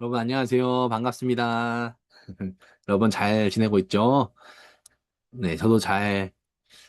여러분 안녕하세요. 반갑습니다. 여러분 잘 지내고 있죠? 네, 저도 잘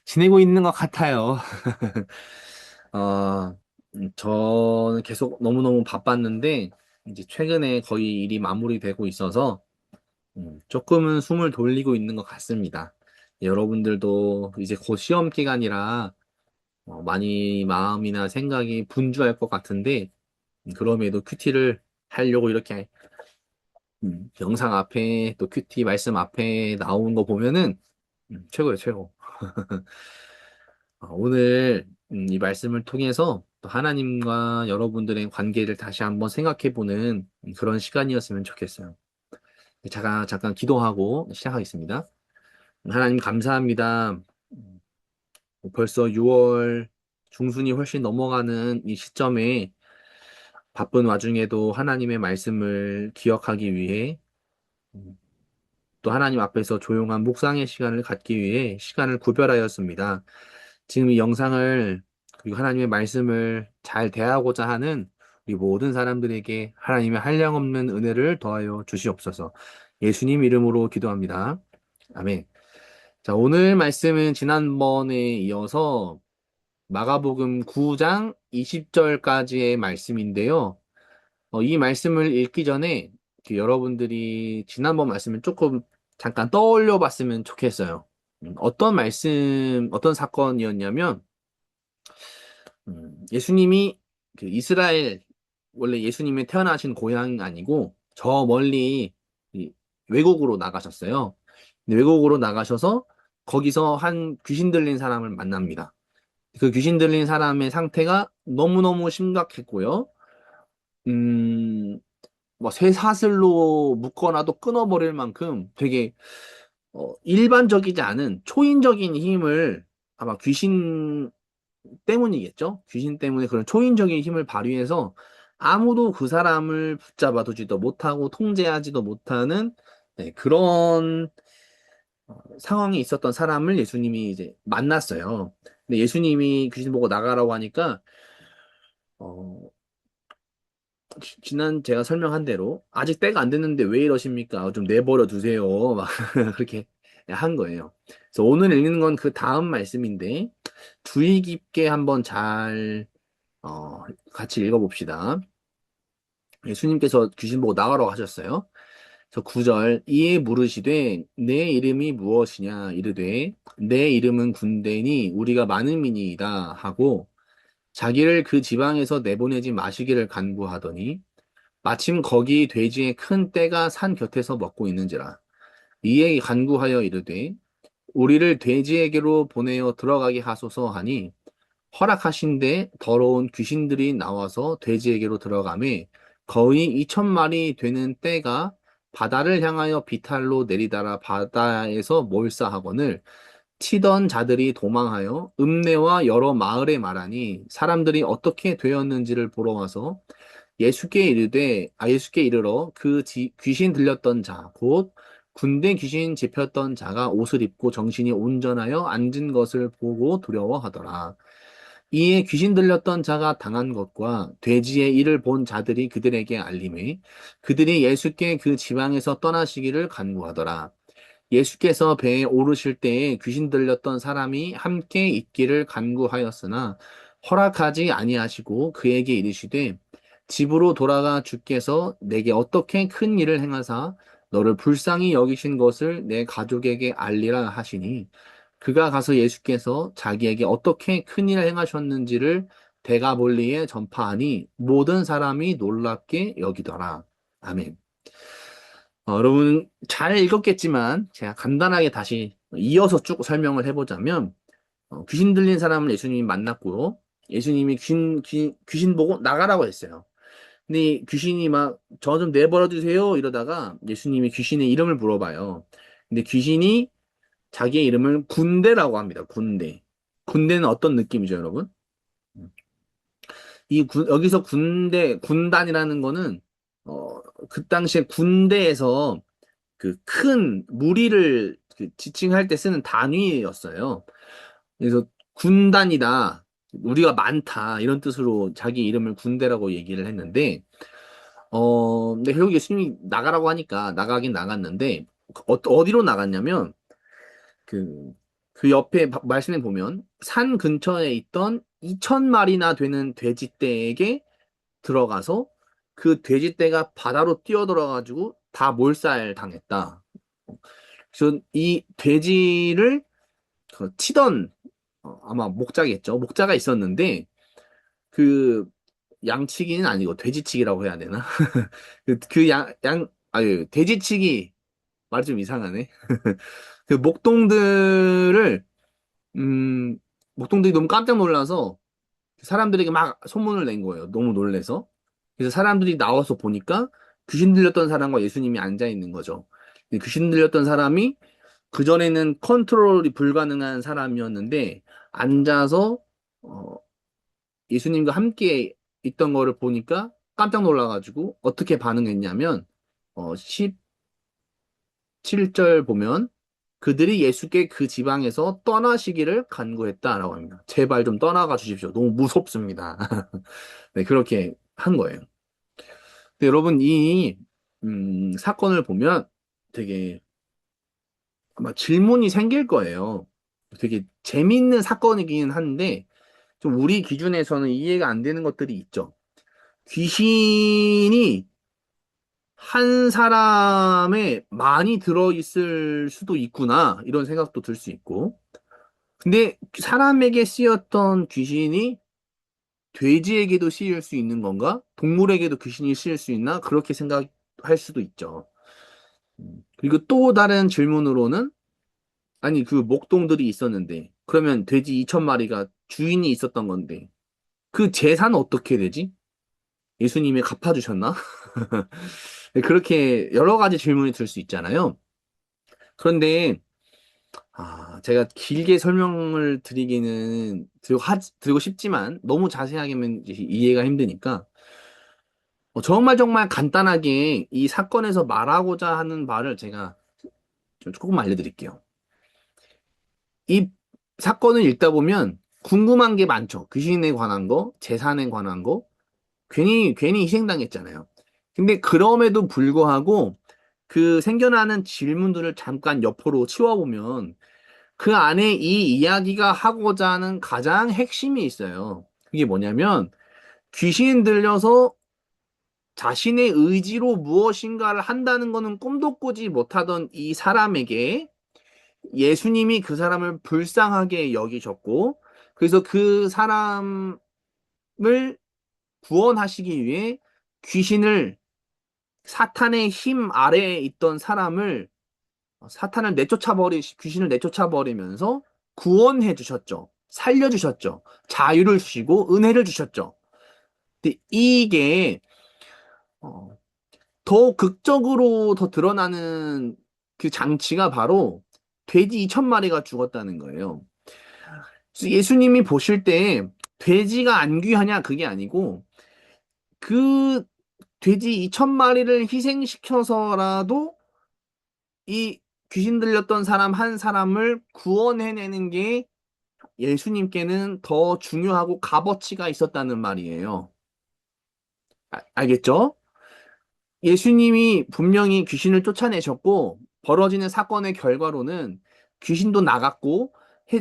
지내고 있는 것 같아요. 어, 저는 계속 너무너무 바빴는데 이제 최근에 거의 일이 마무리되고 있어서 조금은 숨을 돌리고 있는 것 같습니다. 여러분들도 이제 곧 시험 기간이라 많이 마음이나 생각이 분주할 것 같은데 그럼에도 큐티를 하려고 이렇게 영상 앞에 또 큐티 말씀 앞에 나온 거 보면은 최고예요, 최고. 오늘 이 말씀을 통해서 또 하나님과 여러분들의 관계를 다시 한번 생각해보는 그런 시간이었으면 좋겠어요. 잠깐 기도하고 시작하겠습니다. 하나님 감사합니다. 벌써 6월 중순이 훨씬 넘어가는 이 시점에 바쁜 와중에도 하나님의 말씀을 기억하기 위해 또 하나님 앞에서 조용한 묵상의 시간을 갖기 위해 시간을 구별하였습니다. 지금 이 영상을 그리고 하나님의 말씀을 잘 대하고자 하는 우리 모든 사람들에게 하나님의 한량없는 은혜를 더하여 주시옵소서. 예수님 이름으로 기도합니다. 아멘. 자, 오늘 말씀은 지난번에 이어서 마가복음 9장 20절까지의 말씀인데요. 이 말씀을 읽기 전에 여러분들이 지난번 말씀을 조금 잠깐 떠올려 봤으면 좋겠어요. 어떤 사건이었냐면, 예수님이 이스라엘, 원래 예수님이 태어나신 고향이 아니고, 저 멀리 이 외국으로 나가셨어요. 근데 외국으로 나가셔서 거기서 한 귀신 들린 사람을 만납니다. 그 귀신 들린 사람의 상태가 너무너무 심각했고요. 음, 뭐 쇠사슬로 묶어놔도 끊어버릴 만큼 되게 일반적이지 않은 초인적인 힘을 아마 귀신 때문이겠죠? 귀신 때문에 그런 초인적인 힘을 발휘해서 아무도 그 사람을 붙잡아 두지도 못하고 통제하지도 못하는 네, 그런 상황이 있었던 사람을 예수님이 이제 만났어요. 근데 예수님이 귀신 보고 나가라고 하니까 어, 지난 제가 설명한 대로 아직 때가 안 됐는데 왜 이러십니까? 좀 내버려 두세요. 막 그렇게 한 거예요. 그래서 오늘 읽는 건 그 다음 말씀인데 주의 깊게 한번 잘 같이 읽어봅시다. 예수님께서 귀신 보고 나가라고 하셨어요. 그래서 9절 이에 물으시되 내 이름이 무엇이냐 이르되 내 이름은 군대니 우리가 많은 민이다 하고 자기를 그 지방에서 내보내지 마시기를 간구하더니 마침 거기 돼지의 큰 떼가 산 곁에서 먹고 있는지라. 이에 간구하여 이르되 우리를 돼지에게로 보내어 들어가게 하소서 하니 허락하신데 더러운 귀신들이 나와서 돼지에게로 들어가매 거의 2,000마리 되는 떼가 바다를 향하여 비탈로 내리다라 바다에서 몰사하거늘 치던 자들이 도망하여 읍내와 여러 마을에 말하니 사람들이 어떻게 되었는지를 보러 와서 예수께 이르러 귀신 들렸던 자, 곧 군대 귀신 잡혔던 자가 옷을 입고 정신이 온전하여 앉은 것을 보고 두려워하더라. 이에 귀신 들렸던 자가 당한 것과 돼지의 일을 본 자들이 그들에게 알림해 그들이 예수께 그 지방에서 떠나시기를 간구하더라. 예수께서 배에 오르실 때에 귀신 들렸던 사람이 함께 있기를 간구하였으나 허락하지 아니하시고 그에게 이르시되 집으로 돌아가 주께서 내게 어떻게 큰 일을 행하사 너를 불쌍히 여기신 것을 내 가족에게 알리라 하시니 그가 가서 예수께서 자기에게 어떻게 큰 일을 행하셨는지를 대가볼리에 전파하니 모든 사람이 놀랍게 여기더라. 아멘. 여러분 잘 읽었겠지만 제가 간단하게 다시 이어서 쭉 설명을 해보자면 귀신 들린 사람을 예수님이 만났고요. 예수님이 귀신 보고 나가라고 했어요. 근데 이 귀신이 막 저 좀 내버려 두세요 이러다가 예수님이 귀신의 이름을 물어봐요. 근데 귀신이 자기의 이름을 군대라고 합니다. 군대. 군대는 어떤 느낌이죠, 여러분? 여기서 군단이라는 거는 그 당시에 군대에서 그 큰 무리를 지칭할 때 쓰는 단위였어요. 그래서 군단이다, 우리가 많다 이런 뜻으로 자기 이름을 군대라고 얘기를 했는데 근데 결국 예수님이 나가라고 하니까 나가긴 나갔는데, 어디로 나갔냐면, 그, 그 옆에 말씀에 보면, 산 근처에 있던 2,000마리나 되는 돼지떼에게 들어가서 그 돼지떼가 바다로 뛰어들어가지고 다 몰살 당했다. 그래서 이 돼지를 치던, 아마 목자겠죠. 목자가 있었는데, 그 양치기는 아니고 돼지치기라고 해야 되나? 아유, 돼지치기, 말이 좀 이상하네. 그 음, 목동들이 너무 깜짝 놀라서 사람들에게 막 소문을 낸 거예요. 너무 놀래서. 그래서 사람들이 나와서 보니까 귀신 들렸던 사람과 예수님이 앉아 있는 거죠. 근데 귀신 들렸던 사람이 그전에는 컨트롤이 불가능한 사람이었는데 앉아서 어, 예수님과 함께 있던 거를 보니까 깜짝 놀라가지고 어떻게 반응했냐면 17절 보면 그들이 예수께 그 지방에서 떠나시기를 간구했다라고 합니다. 제발 좀 떠나가 주십시오. 너무 무섭습니다. 네, 그렇게 한 거예요. 근데 여러분 이 사건을 보면 되게 아마 질문이 생길 거예요. 되게 재밌는 사건이긴 한데 좀 우리 기준에서는 이해가 안 되는 것들이 있죠. 귀신이 한 사람에 많이 들어있을 수도 있구나, 이런 생각도 들 수 있고. 근데 사람에게 쓰였던 귀신이 돼지에게도 쓰일 수 있는 건가? 동물에게도 귀신이 쓰일 수 있나? 그렇게 생각할 수도 있죠. 그리고 또 다른 질문으로는, 아니, 그 목동들이 있었는데, 그러면 돼지 2,000마리가 주인이 있었던 건데, 그 재산은 어떻게 되지? 예수님이 갚아주셨나? 그렇게 여러 가지 질문이 들 수 있잖아요. 그런데 제가 길게 설명을 드리고 싶지만 너무 자세하게는 이제 이해가 힘드니까 정말 정말 간단하게 이 사건에서 말하고자 하는 바를 제가 좀 조금 알려드릴게요. 이 사건을 읽다 보면 궁금한 게 많죠. 귀신에 관한 거, 재산에 관한 거, 괜히 희생당했잖아요. 근데 그럼에도 불구하고 그 생겨나는 질문들을 잠깐 옆으로 치워보면 그 안에 이 이야기가 하고자 하는 가장 핵심이 있어요. 그게 뭐냐면 귀신 들려서 자신의 의지로 무엇인가를 한다는 것은 꿈도 꾸지 못하던 이 사람에게 예수님이 그 사람을 불쌍하게 여기셨고, 그래서 그 사람을 구원하시기 위해 귀신을, 사탄의 힘 아래에 있던 사람을 귀신을 내쫓아버리면서 구원해 주셨죠. 살려주셨죠. 자유를 주시고 은혜를 주셨죠. 근데 이게 어, 더 극적으로 더 드러나는 그 장치가 바로 돼지 2,000마리가 죽었다는 거예요. 그래서 예수님이 보실 때 돼지가 안 귀하냐 그게 아니고 그 돼지 2,000마리를 희생시켜서라도 이 귀신 들렸던 사람 한 사람을 구원해내는 게 예수님께는 더 중요하고 값어치가 있었다는 말이에요. 알겠죠? 예수님이 분명히 귀신을 쫓아내셨고, 벌어지는 사건의 결과로는 귀신도 나갔고,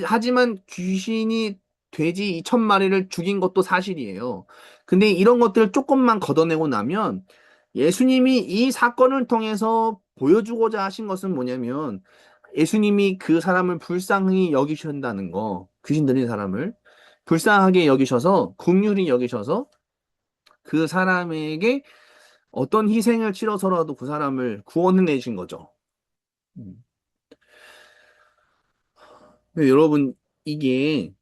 하지만 귀신이 돼지 2,000마리를 죽인 것도 사실이에요. 근데 이런 것들을 조금만 걷어내고 나면 예수님이 이 사건을 통해서 보여주고자 하신 것은 뭐냐면 예수님이 그 사람을 불쌍히 여기신다는 거, 귀신 들린 사람을 불쌍하게 여기셔서, 긍휼히 여기셔서 그 사람에게 어떤 희생을 치러서라도 그 사람을 구원해내신 거죠. 음. 근데 여러분, 이게,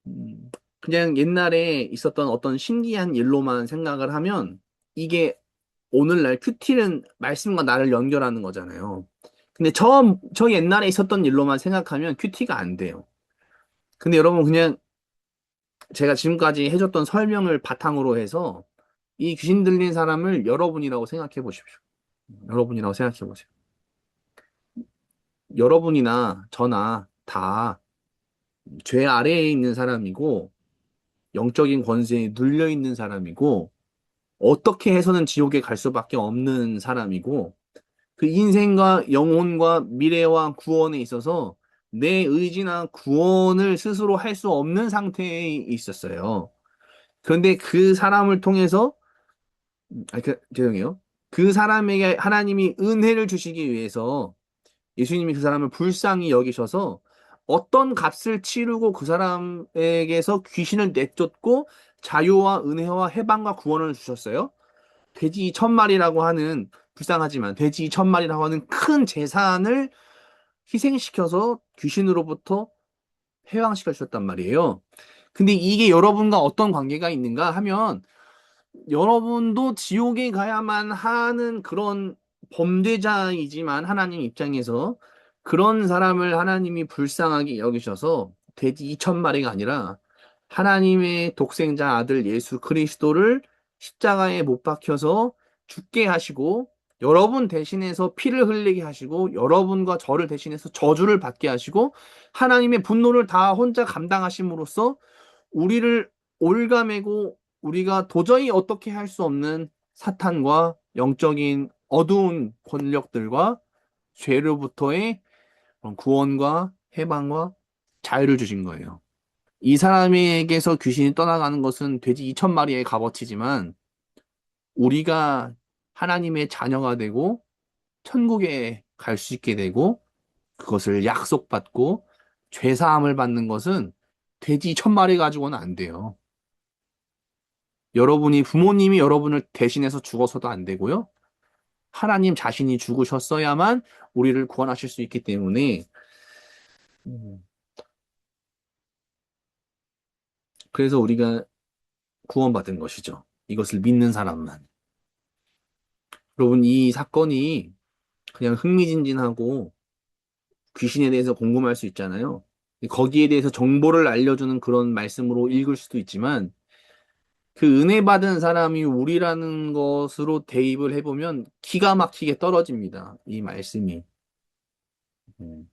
음, 그냥 옛날에 있었던 어떤 신기한 일로만 생각을 하면, 이게 오늘날 큐티는 말씀과 나를 연결하는 거잖아요. 근데 저 옛날에 있었던 일로만 생각하면 큐티가 안 돼요. 근데 여러분, 그냥 제가 지금까지 해줬던 설명을 바탕으로 해서 이 귀신 들린 사람을 여러분이라고 생각해 보십시오. 여러분이라고 생각해 보세요. 여러분이나 저나 다 죄 아래에 있는 사람이고 영적인 권세에 눌려 있는 사람이고 어떻게 해서는 지옥에 갈 수밖에 없는 사람이고, 그 인생과 영혼과 미래와 구원에 있어서 내 의지나 구원을 스스로 할 수 없는 상태에 있었어요. 그런데 그 사람을 통해서, 죄송해요. 그 사람에게 하나님이 은혜를 주시기 위해서 예수님이 그 사람을 불쌍히 여기셔서 어떤 값을 치르고 그 사람에게서 귀신을 내쫓고 자유와 은혜와 해방과 구원을 주셨어요. 돼지 1,000마리라고 하는, 불쌍하지만 돼지 1,000마리라고 하는 큰 재산을 희생시켜서 귀신으로부터 해방시켜 주셨단 말이에요. 근데 이게 여러분과 어떤 관계가 있는가 하면, 여러분도 지옥에 가야만 하는 그런 범죄자이지만 하나님 입장에서 그런 사람을 하나님이 불쌍하게 여기셔서 돼지 2,000마리가 아니라 하나님의 독생자 아들 예수 그리스도를 십자가에 못 박혀서 죽게 하시고, 여러분 대신해서 피를 흘리게 하시고, 여러분과 저를 대신해서 저주를 받게 하시고, 하나님의 분노를 다 혼자 감당하심으로써 우리를 올가매고 우리가 도저히 어떻게 할 수 없는 사탄과 영적인 어두운 권력들과 죄로부터의 구원과 해방과 자유를 주신 거예요. 이 사람에게서 귀신이 떠나가는 것은 돼지 2,000마리의 값어치지만, 우리가 하나님의 자녀가 되고 천국에 갈 수 있게 되고 그것을 약속받고 죄사함을 받는 것은 돼지 1,000마리 가지고는 안 돼요. 여러분이, 부모님이 여러분을 대신해서 죽어서도 안 되고요. 하나님 자신이 죽으셨어야만 우리를 구원하실 수 있기 때문에, 음, 그래서 우리가 구원받은 것이죠. 이것을 믿는 사람만. 여러분, 이 사건이 그냥 흥미진진하고 귀신에 대해서 궁금할 수 있잖아요. 거기에 대해서 정보를 알려주는 그런 말씀으로 읽을 수도 있지만, 그 은혜 받은 사람이 우리라는 것으로 대입을 해보면 기가 막히게 떨어집니다. 이 말씀이. 음.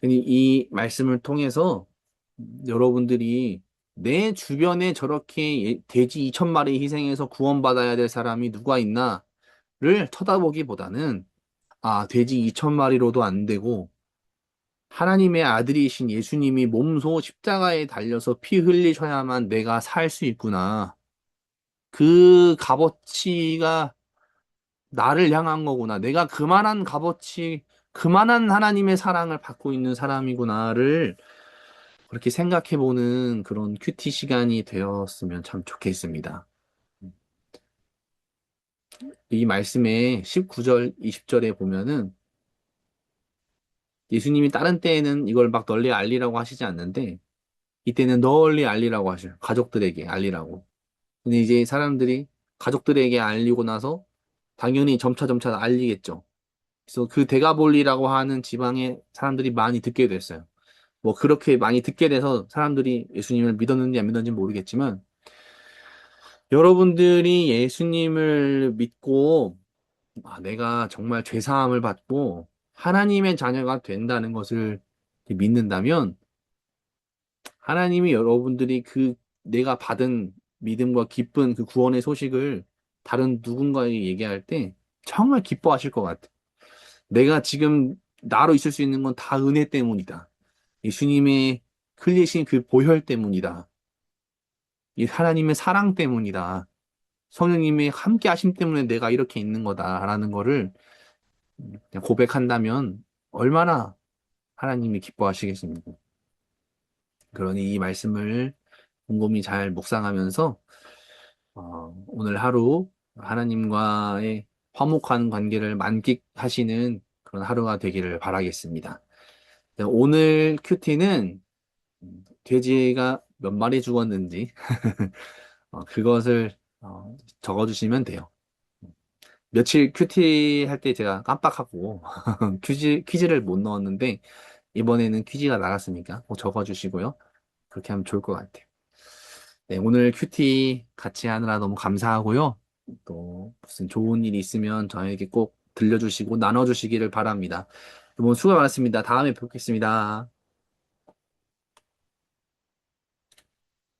이 말씀을 통해서 여러분들이 내 주변에 저렇게 돼지 2,000마리 희생해서 구원받아야 될 사람이 누가 있나를 쳐다보기보다는, 아, 돼지 2,000마리로도 안 되고 하나님의 아들이신 예수님이 몸소 십자가에 달려서 피 흘리셔야만 내가 살 수 있구나. 그 값어치가 나를 향한 거구나. 내가 그만한 값어치, 그만한 하나님의 사랑을 받고 있는 사람이구나를 그렇게 생각해보는 그런 큐티 시간이 되었으면 참 좋겠습니다. 이 말씀의 19절, 20절에 보면은 예수님이 다른 때에는 이걸 막 널리 알리라고 하시지 않는데, 이때는 널리 알리라고 하셔요. 가족들에게 알리라고. 근데 이제 사람들이 가족들에게 알리고 나서 당연히 점차 알리겠죠. 그래서 그 데가볼리라고 하는 지방의 사람들이 많이 듣게 됐어요. 뭐 그렇게 많이 듣게 돼서 사람들이 예수님을 믿었는지 안 믿었는지 모르겠지만, 여러분들이 예수님을 믿고, 아, 내가 정말 죄사함을 받고 하나님의 자녀가 된다는 것을 믿는다면, 하나님이 여러분들이 그 내가 받은 믿음과 기쁜 그 구원의 소식을 다른 누군가에게 얘기할 때 정말 기뻐하실 것 같아요. 내가 지금 나로 있을 수 있는 건 다 은혜 때문이다. 예수님의 흘리신 그 보혈 때문이다. 이 하나님의 사랑 때문이다. 성령님의 함께 하심 때문에 내가 이렇게 있는 거다라는 거를 그냥 고백한다면 얼마나 하나님이 기뻐하시겠습니까? 그러니 이 말씀을 곰곰이 잘 묵상하면서 오늘 하루 하나님과의 화목한 관계를 만끽하시는 그런 하루가 되기를 바라겠습니다. 네, 오늘 큐티는 돼지가 몇 마리 죽었는지 그것을 적어주시면 돼요. 며칠 큐티 할 때 제가 깜빡하고 퀴즈를 못 넣었는데, 이번에는 퀴즈가 나갔으니까 꼭 적어주시고요. 그렇게 하면 좋을 것 같아요. 네, 오늘 큐티 같이 하느라 너무 감사하고요. 또 무슨 좋은 일이 있으면 저에게 꼭 들려주시고 나눠주시기를 바랍니다. 여러분 수고 많았습니다. 다음에 뵙겠습니다.